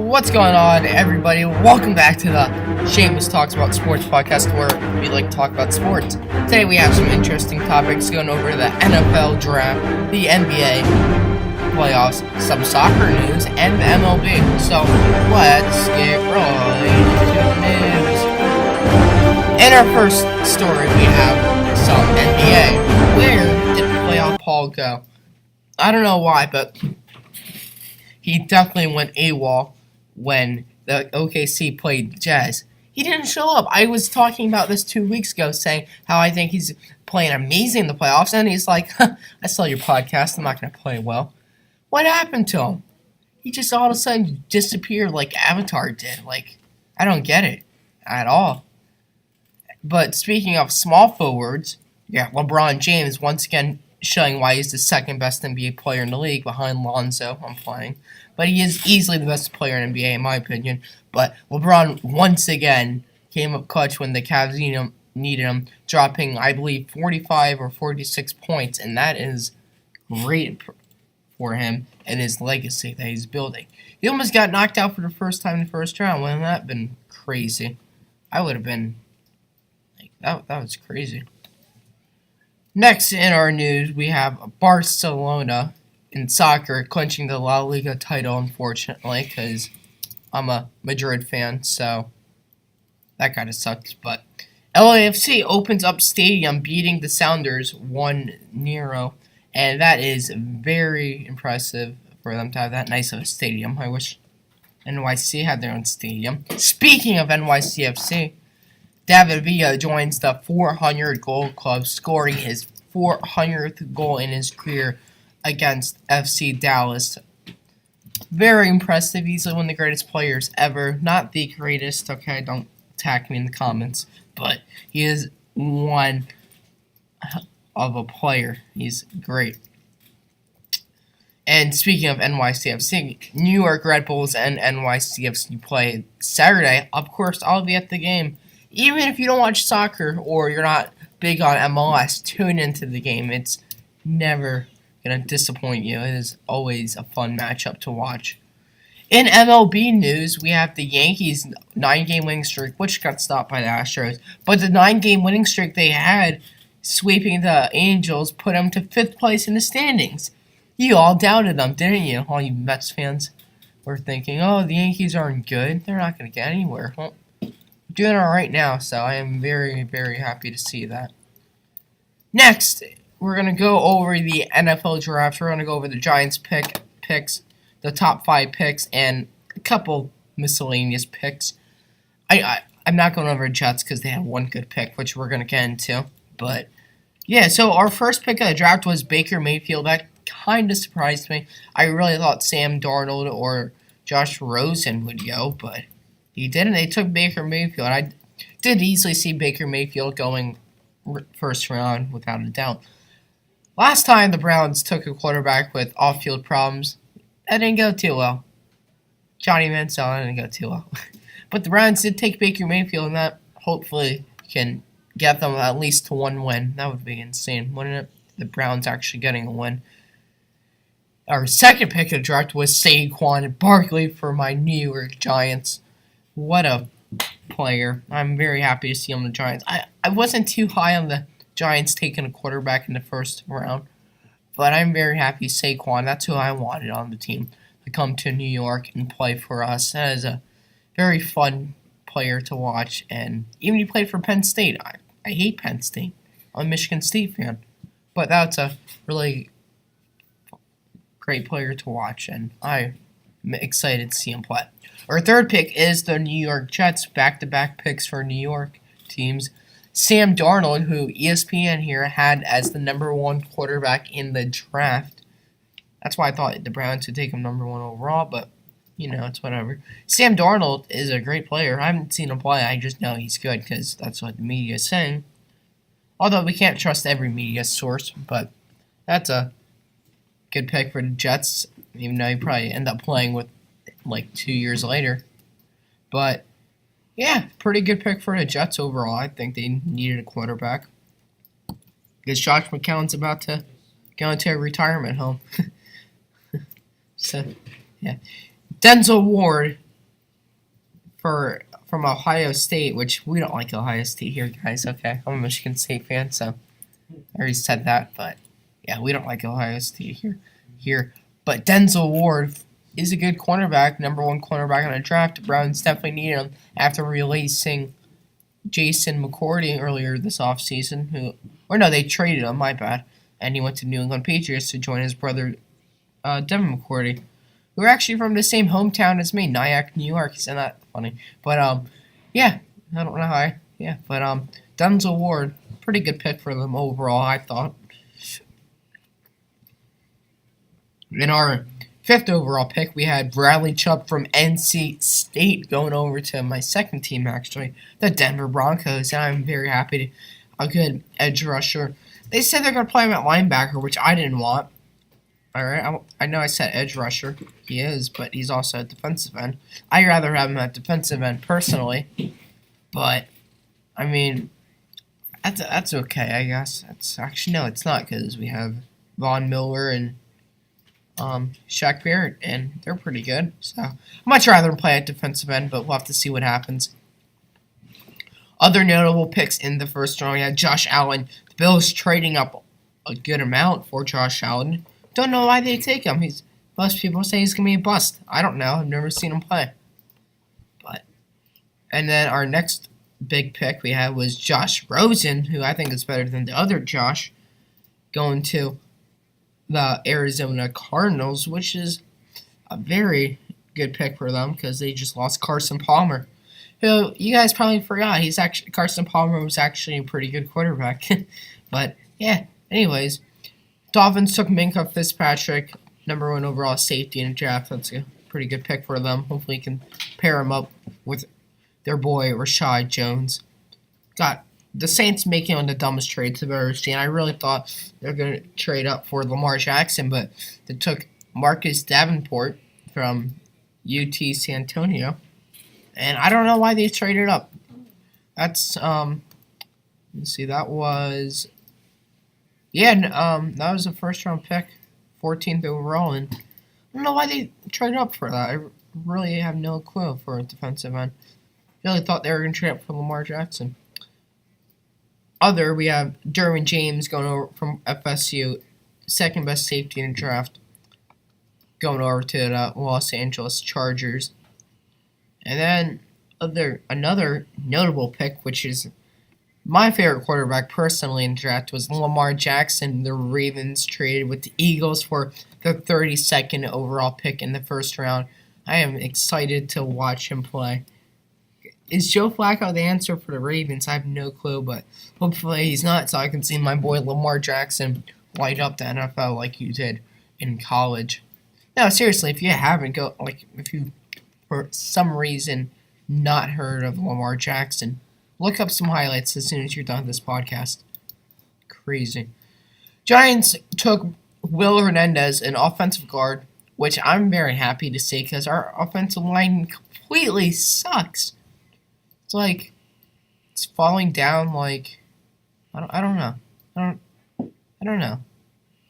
What's going on, everybody? Welcome back to the Seamus Talks About Sports podcast, where we like to talk about sports. Today we have some interesting topics going over the NFL draft, the NBA playoffs, some soccer news, and the MLB. So let's get right into the news. In our first story, we have some NBA. Where did playoff Paul go? I don't know why, but he definitely went AWOL when the OKC played Jazz. He didn't show up. I was talking about this 2 weeks ago, saying how I think he's playing amazing in the playoffs, and he's like, I saw your podcast, I'm not going to play well. What happened to him? He just all of a sudden disappeared like Avatar did. Like, I don't get it at all. But speaking of small forwards, LeBron James once again showing why he's the second best NBA player in the league behind Lonzo on playing. But he is easily the best player in NBA in my opinion. But LeBron once again came up clutch when the Cavs needed him, dropping, I believe, 45 or 46 points. And that is great for him and his legacy that he's building. He almost got knocked out for the first time in the first round. Wouldn't that have been crazy? I would have been like, that was crazy. Next in our news, we have Barcelona in soccer clinching the La Liga title, unfortunately, because I'm a Madrid fan, so that kind of sucks. But LAFC opens up stadium, beating the Sounders 1-0, and that is very impressive for them to have that nice of a stadium. I wish NYC had their own stadium. Speaking of NYCFC, David Villa joins the 400-goal club, scoring his 400th goal in his career against FC Dallas. Very impressive. Easily one of the greatest players ever. Not the greatest, okay? Don't attack me in the comments. But he is one of a player. He's great. And speaking of NYCFC, New York Red Bulls and NYCFC play Saturday. Of course, I'll be at the game. Even if you don't watch soccer or you're not big on MLS, tune into the game. It's never going to disappoint you. It is always a fun matchup to watch. In MLB news, we have the Yankees' 9-game winning streak, which got stopped by the Astros. But the 9-game winning streak they had, sweeping the Angels, put them to 5th place in the standings. You all doubted them, didn't you? All you Mets fans were thinking, oh, the Yankees aren't good. They're not going to get anywhere. Well, doing all right now, so I am very, very happy to see that. Next, we're going to go over the NFL draft. We're going to go over the Giants picks, the top 5 picks, and a couple miscellaneous picks. I'm not going over Jets because they had one good pick, which we're going to get into. But, yeah, so our first pick of the draft was Baker Mayfield. That kind of surprised me. I really thought Sam Darnold or Josh Rosen would go, but he didn't. They took Baker Mayfield. I did easily see Baker Mayfield going first round without a doubt. Last time the Browns took a quarterback with off-field problems, that didn't go too well. Johnny Manziel didn't go too well. But the Browns did take Baker Mayfield, and that hopefully can get them at least to one win. That would be insane, wouldn't it? The Browns actually getting a win. Our second pick of the draft was Saquon Barkley for my New York Giants. What a player. I'm very happy to see him on the Giants. I wasn't too high on the Giants taking a quarterback in the first round, but I'm very happy Saquon, that's who I wanted on the team, to come to New York and play for us. That is a very fun player to watch, and even he played for Penn State. I hate Penn State. I'm a Michigan State fan, but that's a really great player to watch, and I'm excited to see him play. Our third pick is the New York Jets, back-to-back picks for New York teams. Sam Darnold, who ESPN here had as the number 1 quarterback in the draft. That's why I thought the Browns would take him number 1 overall, but, it's whatever. Sam Darnold is a great player. I haven't seen him play. I just know he's good because that's what the media is saying. Although we can't trust every media source, but that's a good pick for the Jets, even though he probably end up playing with 2 years later. But, yeah, pretty good pick for the Jets overall. I think they needed a quarterback. Because Josh McCown's about to go into a retirement home. So, yeah. Denzel Ward from Ohio State, which we don't like Ohio State here, guys. Okay, I'm a Michigan State fan, so I already said that. But yeah, we don't like Ohio State here. But Denzel Ward is a good cornerback, number one cornerback in the draft. The Browns definitely need him after releasing Jason McCourty earlier this offseason. They traded him, my bad. And he went to New England Patriots to join his brother, Devin McCourty, who are actually from the same hometown as me, Nyack, New York. Isn't that funny? But, yeah, I don't know how Denzel Ward, pretty good pick for them overall, I thought. In our 5th overall pick, we had Bradley Chubb from NC State going over to my second team, actually, the Denver Broncos. And I'm very happy a good edge rusher. They said they're going to play him at linebacker, which I didn't want. All right, I know I said edge rusher. He is, but he's also a defensive end. I'd rather have him at defensive end personally. But, I mean, that's okay, I guess. No, it's not, because we have Von Miller and Shaq Barrett, and they're pretty good. So I'd much rather play at defensive end, but we'll have to see what happens. Other notable picks in the first round, we had Josh Allen. The Bills trading up a good amount for Josh Allen. Don't know why they take him. Most people say he's gonna be a bust. I don't know. I've never seen him play. And then our next big pick we had was Josh Rosen, who I think is better than the other Josh, going to the Arizona Cardinals, which is a very good pick for them because they just lost Carson Palmer, who you guys probably forgot. Carson Palmer was actually a pretty good quarterback. But yeah, anyways, Dolphins took Minkah Fitzpatrick, number one overall safety in the draft. That's a pretty good pick for them. Hopefully, you can pair him up with their boy Rashad Jones. Got the Saints making one of the dumbest trades I've ever seen. I really thought they were going to trade up for Lamar Jackson, but they took Marcus Davenport from UT San Antonio. And I don't know why they traded up. That's, let's see, that was a first-round pick, 14th overall, and I don't know why they traded up for that. I really have no clue for a defensive end. I really thought they were going to trade up for Lamar Jackson. We have Derwin James going over from FSU, second best safety in the draft, going over to the Los Angeles Chargers. And then another notable pick, which is my favorite quarterback personally in the draft, was Lamar Jackson. The Ravens traded with the Eagles for the 32nd overall pick in the first round. I am excited to watch him play. Is Joe Flacco the answer for the Ravens? I have no clue, but hopefully he's not, so I can see my boy Lamar Jackson light up the NFL like you did in college. No, seriously, if you haven't, if you, for some reason, not heard of Lamar Jackson, look up some highlights as soon as you're done with this podcast. Crazy. Giants took Will Hernandez, an offensive guard, which I'm very happy to see because our offensive line completely sucks. It's falling down I don't know. I don't know.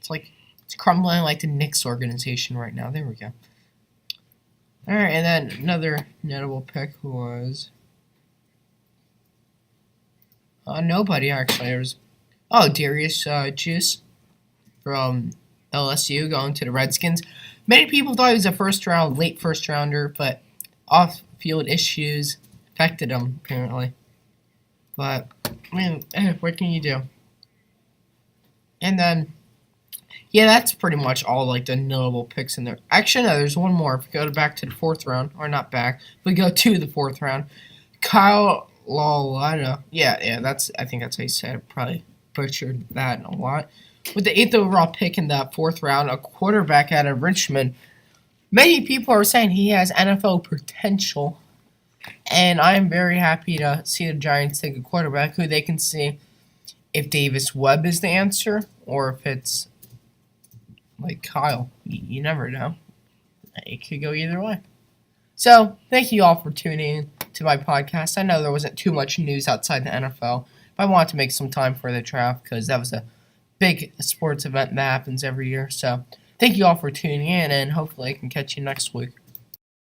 It's crumbling like the Knicks organization right now. There we go. Alright, and then another notable pick was nobody actually. It was Darius Juice from LSU going to the Redskins. Many people thought he was a late first rounder, but off-field issues affected him, apparently. But, I mean, what can you do? And then, yeah, that's pretty much all, the notable picks in there. Actually, no, there's one more. If we go back to the fourth round, or not back, if we go to the fourth round, Kyle Lauletta. Yeah, I think that's how you said it. Probably butchered that a lot. With the 8th overall pick in the fourth round, a quarterback out of Richmond. Many people are saying he has NFL potential. And I'm very happy to see the Giants take a quarterback who they can see if Davis Webb is the answer or if it's Kyle. You never know. It could go either way. So, thank you all for tuning in to my podcast. I know there wasn't too much news outside the NFL, but I wanted to make some time for the draft because that was a big sports event that happens every year. So, thank you all for tuning in, and hopefully I can catch you next week.